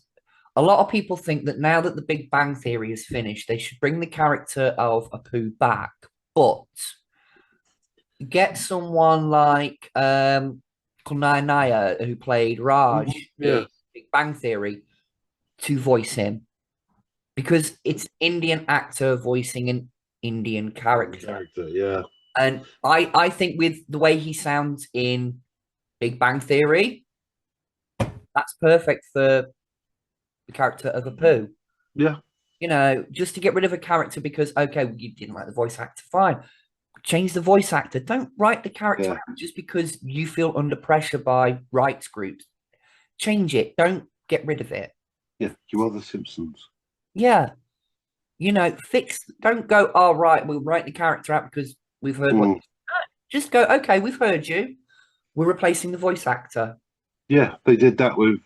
a lot of people think that now that the Big Bang Theory is finished, they should bring the character of Apu back. But get someone like Kulnaya, who played Raj in Big Bang Theory, to voice him. Because it's Indian actor voicing an Indian character. Yeah. And I think with the way he sounds in Big Bang Theory, that's perfect for the character of Apu. Yeah. You know, just to get rid of a character because, okay, you didn't like the voice actor, fine. Change the voice actor. Don't write the character out just because you feel under pressure by rights groups. Change it. Don't get rid of it. Yeah, you are the Simpsons. Yeah. You know, don't go, oh, right, we'll write the character out because we've heard what. Just go, okay, we've heard you. We're replacing the voice actor. Yeah, they did that with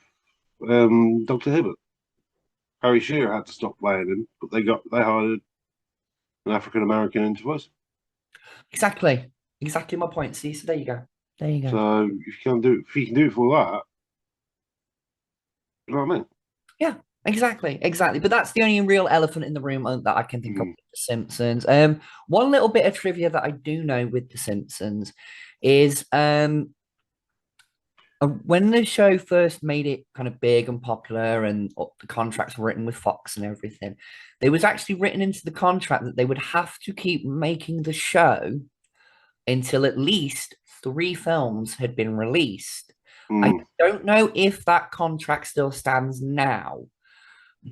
Dr. Hibbert. Harry Shearer had to stop playing him, but they hired an African American into voice. Exactly my point. See, so there you go. So if you can do it for that, you know what I mean? Yeah, exactly. But that's the only real elephant in the room that I can think of with The Simpsons. One little bit of trivia that I do know with The Simpsons is when the show first made it kind of big and popular and the contracts were written with Fox and everything, there was actually written into the contract that they would have to keep making the show until at least 3 films had been released. I don't know if that contract still stands now,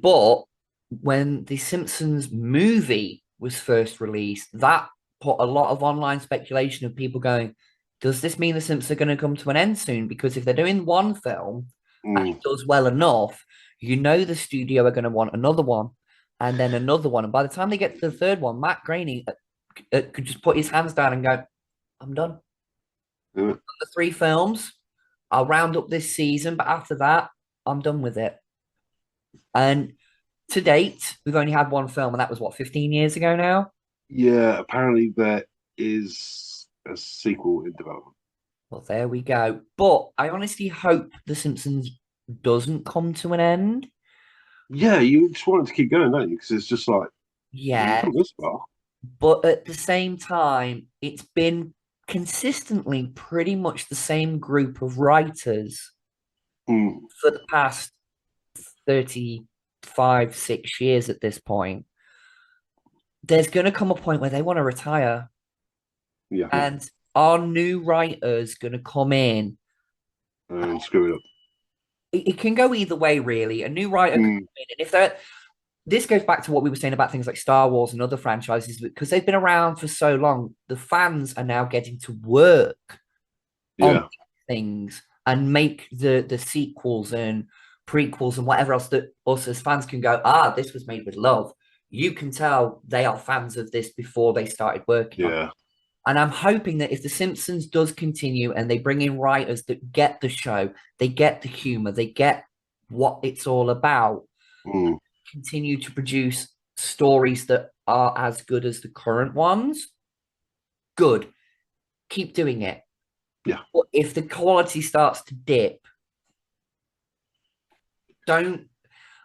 but when the Simpsons movie was first released, that put a lot of online speculation of people going, does this mean the Simpsons are going to come to an end soon? Because if they're doing one film and it does well enough, you know the studio are going to want another one and then another one. And by the time they get to the third one, Matt Groening could just put his hands down and go, I'm done. The 3 films, I'll round up this season, but after that, I'm done with it. And to date, we've only had 1 film, and that was, 15 years ago now? Yeah, apparently there is a sequel in development. Well, there we go. But I honestly hope The Simpsons doesn't come to an end. Yeah, you just want it to keep going, don't you? Because it's just like, yeah. This far. But at the same time, it's been consistently pretty much the same group of writers for the past 35, 6 years at this point. There's going to come a point where they want to retire. Yeah. And our new writers going to come in and screw it up. It can go either way, really. A new writer can come in, and if they're this goes back to what we were saying about things like Star Wars and other franchises, because they've been around for so long. The fans are now getting to work on things and make the sequels and prequels and whatever else that us as fans can go, this was made with love. You can tell they are fans of this before they started working on it. And I'm hoping that if The Simpsons does continue and they bring in writers that get the show, they get the humor, they get what it's all about, continue to produce stories that are as good as the current ones, good. Keep doing it. Yeah. But if the quality starts to dip, don't,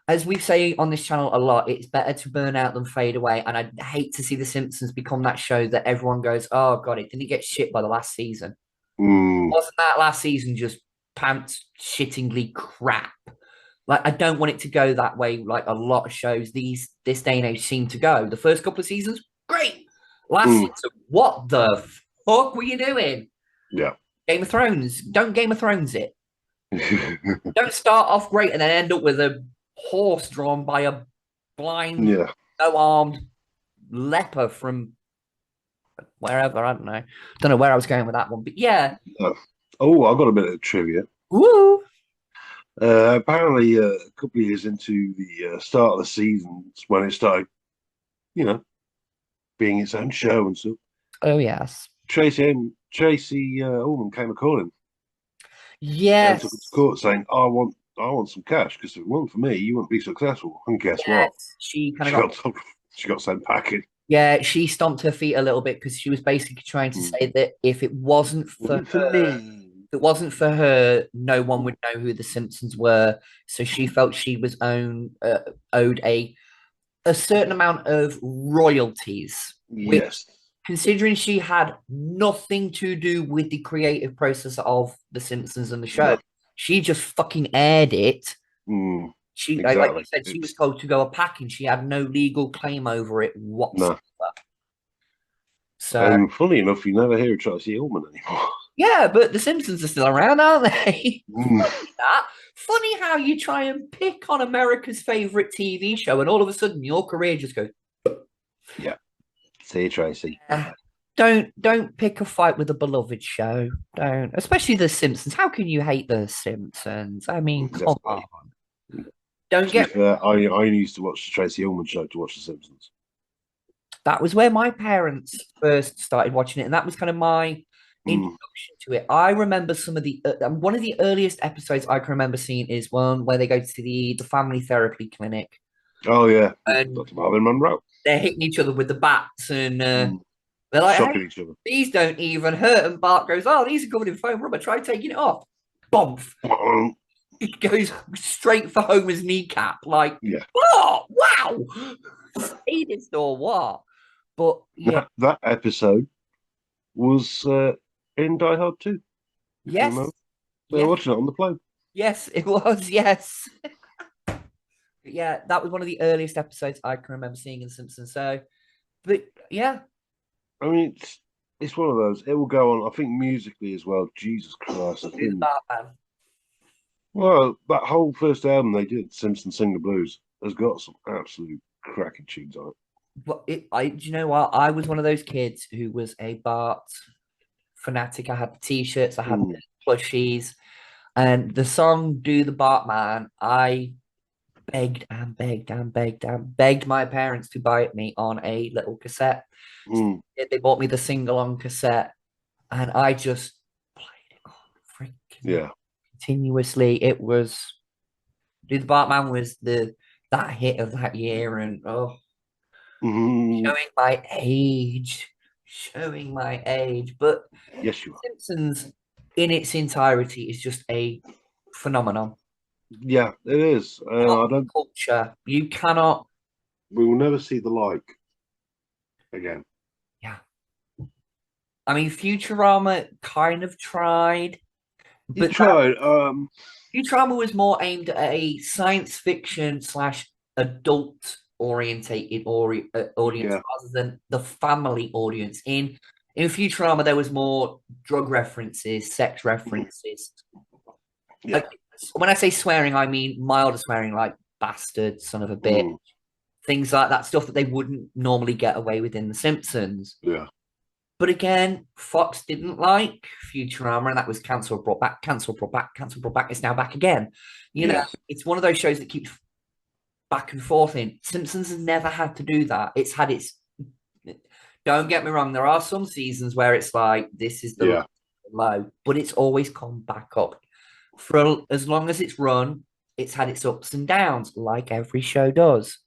as we say on this channel a lot, it's better to burn out than fade away. And I'd hate to see The Simpsons become that show that everyone goes, oh, God, it didn't get shit by the last season. Wasn't that last season just pants shittingly crap? Like, I don't want it to go that way like a lot of shows this day and age seem to go. The first couple of seasons, great. Last season, what the fuck were you doing? Yeah. Game of Thrones. Don't Game of Thrones it. Don't start off great and then end up with a horse drawn by a blind, no-armed leper from wherever. I don't know where I was going with that one, but yeah. Oh, I got a bit of trivia. Woo! Apparently, a couple of years into the start of the seasons, when it started, being its own show and stuff. Oh yes. Tracy Ullman came and called him. Yes. Took him to court saying, I want some cash, because if it weren't for me, you wouldn't be successful. And guess what? She got sent packing. Yeah, she stomped her feet a little bit because she was basically trying to say that if it wasn't for her, no one would know who the Simpsons were. So she felt she was owed a certain amount of royalties. Yes. Considering she had nothing to do with the creative process of The Simpsons and the show, she just fucking aired it. She, exactly. like you said, she was told to go a packing. She had no legal claim over it whatsoever. No. So, funny enough, you never hear of Tracy Ullman anymore. Yeah, but The Simpsons are still around, aren't they? Funny how you try and pick on America's favorite TV show, and all of a sudden your career just goes. Yeah. See you, Tracy. Don't pick a fight with a beloved show. Don't, especially The Simpsons. How can you hate The Simpsons? I mean, come on. Don't get. I used to watch the Tracy Ullman show to watch The Simpsons. That was where my parents first started watching it, and that was kind of my introduction to it. I remember some of the one of the earliest episodes I can remember seeing is one where they go to the family therapy clinic. Oh yeah, and Dr. Marvin Monroe. They're hitting each other with the bats, and they're like, shocking each other. These don't even hurt. And Bart goes, "Oh, these are covered in foam rubber. Try taking it off." Bomb. It goes straight for Homer's kneecap. Like, oh wow, sadist or what? But yeah, that episode was in Die Hard 2. Yes. They were watching it on the plane. Yes, it was. Yes. Yeah, that was one of the earliest episodes I can remember seeing in Simpsons. So, but yeah. I mean, it's one of those. It will go on, I think, musically as well. Jesus Christ. Well, that whole first album they did, Simpsons Sing the Blues, has got some absolute cracking tunes on it. But do you know what? I was one of those kids who was a Bart fanatic. I had the T-shirts, I had the plushies, and the song "Do the Bartman." I begged and begged and begged and begged my parents to buy it me on a little cassette. So they bought me the single-on cassette, and I just played it on freaking continuously. It was "Do the Bartman" was that hit of that year, and showing my age, but yes, you are. Simpsons in its entirety is just a phenomenon. Yeah, it is. I don't culture. You cannot. We will never see the like again. Yeah, I mean, Futurama kind of tried. But tried. Futurama was more aimed at a science fiction / adult orientated audience rather than the family audience. In Futurama, there was more drug references, sex references. Yeah. When I say swearing, I mean milder swearing, like bastard, son of a bitch. things like that, stuff that they wouldn't normally get away with in The Simpsons. Yeah. But again, Fox didn't like Futurama, and that was cancelled, brought back, cancelled, brought back, cancelled, brought back. It's now back again. You know, Yes. it's one of those shows that keeps back and forth in. Simpsons has never had to do that. It's had its. Don't get me wrong. There are some seasons where it's like this is the low, but it's always come back up. For as long as it's run, it's had its ups and downs, like every show does.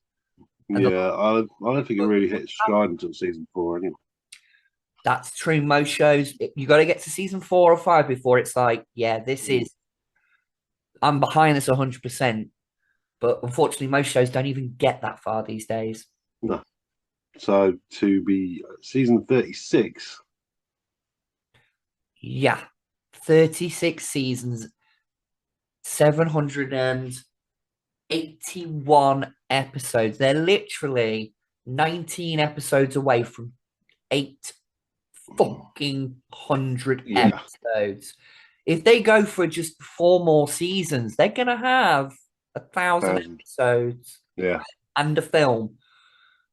And I don't think it really hit stride until season 4 anyway. That's true. Most shows, you got to get to season 4 or 5 before it's like, yeah, this is. I'm behind this 100%. But unfortunately, most shows don't even get that far these days. No. So to be season 36. Yeah. 36 seasons, 781 episodes. They're literally 19 episodes away from 8 fucking 100 episodes. If they go for just 4 more seasons, they're going to have 1,000 episodes. Yeah. And a film.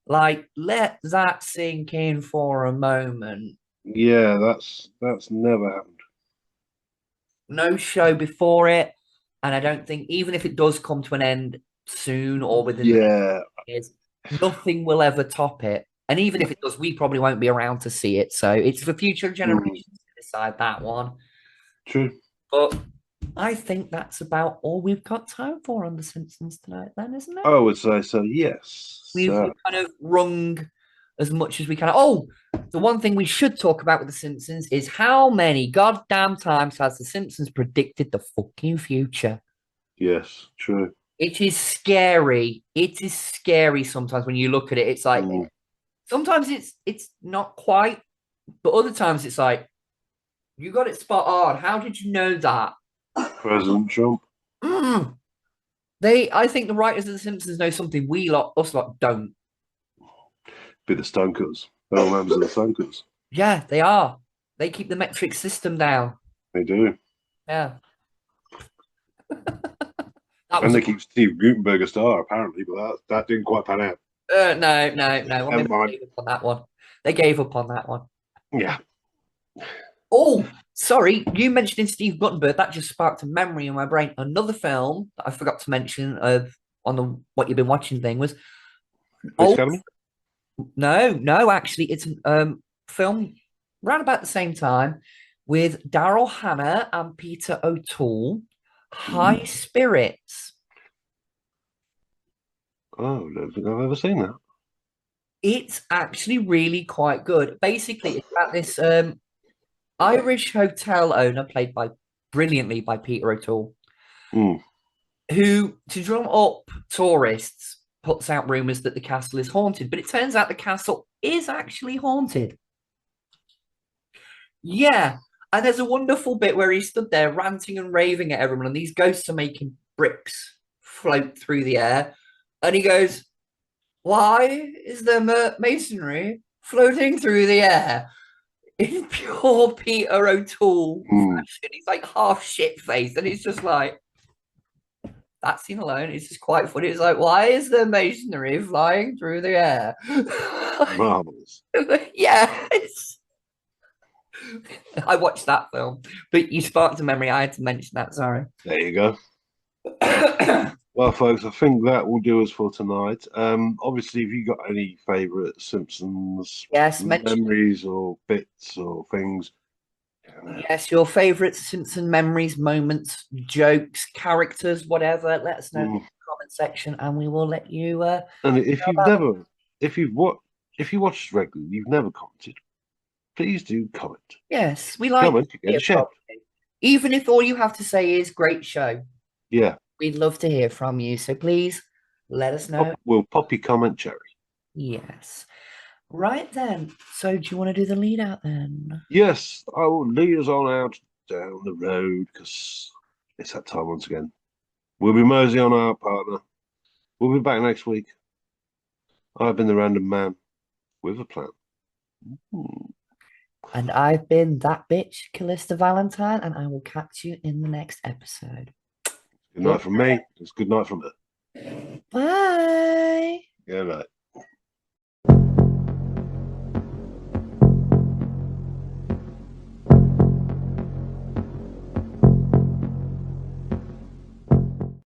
Like, let that sink in for a moment. Yeah, that's never happened. No show before it, and I don't think, even if it does come to an end soon or within the next years, nothing will ever top it. And even if it does, we probably won't be around to see it. So it's for future generations to decide that one. True. But I think that's about all we've got time for on The Simpsons tonight, then, isn't it? I would say so, yes. We've kind of wrung as much as we can. Oh, the one thing we should talk about with The Simpsons is how many goddamn times has The Simpsons predicted the fucking future? Yes, true. It is scary. It is scary sometimes when you look at it. It's like, sometimes it's not quite, but other times it's like, you got it spot on. How did you know that? President Trump. I think the writers of The Simpsons know something us lot don't. Be the Stonecutters. They're all members of the Stonecutters. Yeah, they are. They keep the metric system down. They do. Yeah. And they keep Steve Gutenberg a star, apparently, but that didn't quite pan out. No. Well, they gave up on that one. They gave up on that one. Yeah. Oh, sorry. You mentioning Steve Gutenberg. That just sparked a memory in my brain. Another film that I forgot to mention on the what you've been watching thing was. Academy? No, actually, it's a film around about the same time with Daryl Hannah and Peter O'Toole. High Spirits. Oh, I don't think I've ever seen that. It's actually really quite good. Basically, it's about this Irish hotel owner played brilliantly by Peter O'Toole, who, to drum up tourists, puts out rumors that the castle is haunted, but it turns out the castle is actually haunted. Yeah. And there's a wonderful bit where he stood there ranting and raving at everyone, and these ghosts are making bricks float through the air. And he goes, "Why is there masonry floating through the air?" In pure Peter O'Toole fashion. He's like half shit-faced, and he's just like, that scene alone is just quite funny. It's like, why is there masonry flying through the air? Marvelous. Yeah, I watched that film, but you sparked a memory. I had to mention that. Sorry. There you go. Well, folks, I think that will do us for tonight. Obviously, if you got any favourite Simpsons memories or bits or things. Yes, your favourite Simpson memories, moments, jokes, characters, whatever. Let us know in the comment section, and we will let you. And if you watch us regularly, you've never commented. Please do comment. Yes, we like comment. You get a shout. Even if all you have to say is "great show." Yeah, we'd love to hear from you. So please let us know. We'll pop your comment, Cherry. Yes. Right then. So do you want to do the lead out then? Yes, I will lead us on out down the road because it's that time once again. We'll be mosey on our partner. We'll be back next week. I've been the random man with a plan. And I've been that bitch, Calista Valentine, and I will catch you in the next episode. Good night from me. It's good night from her. Bye. Good night.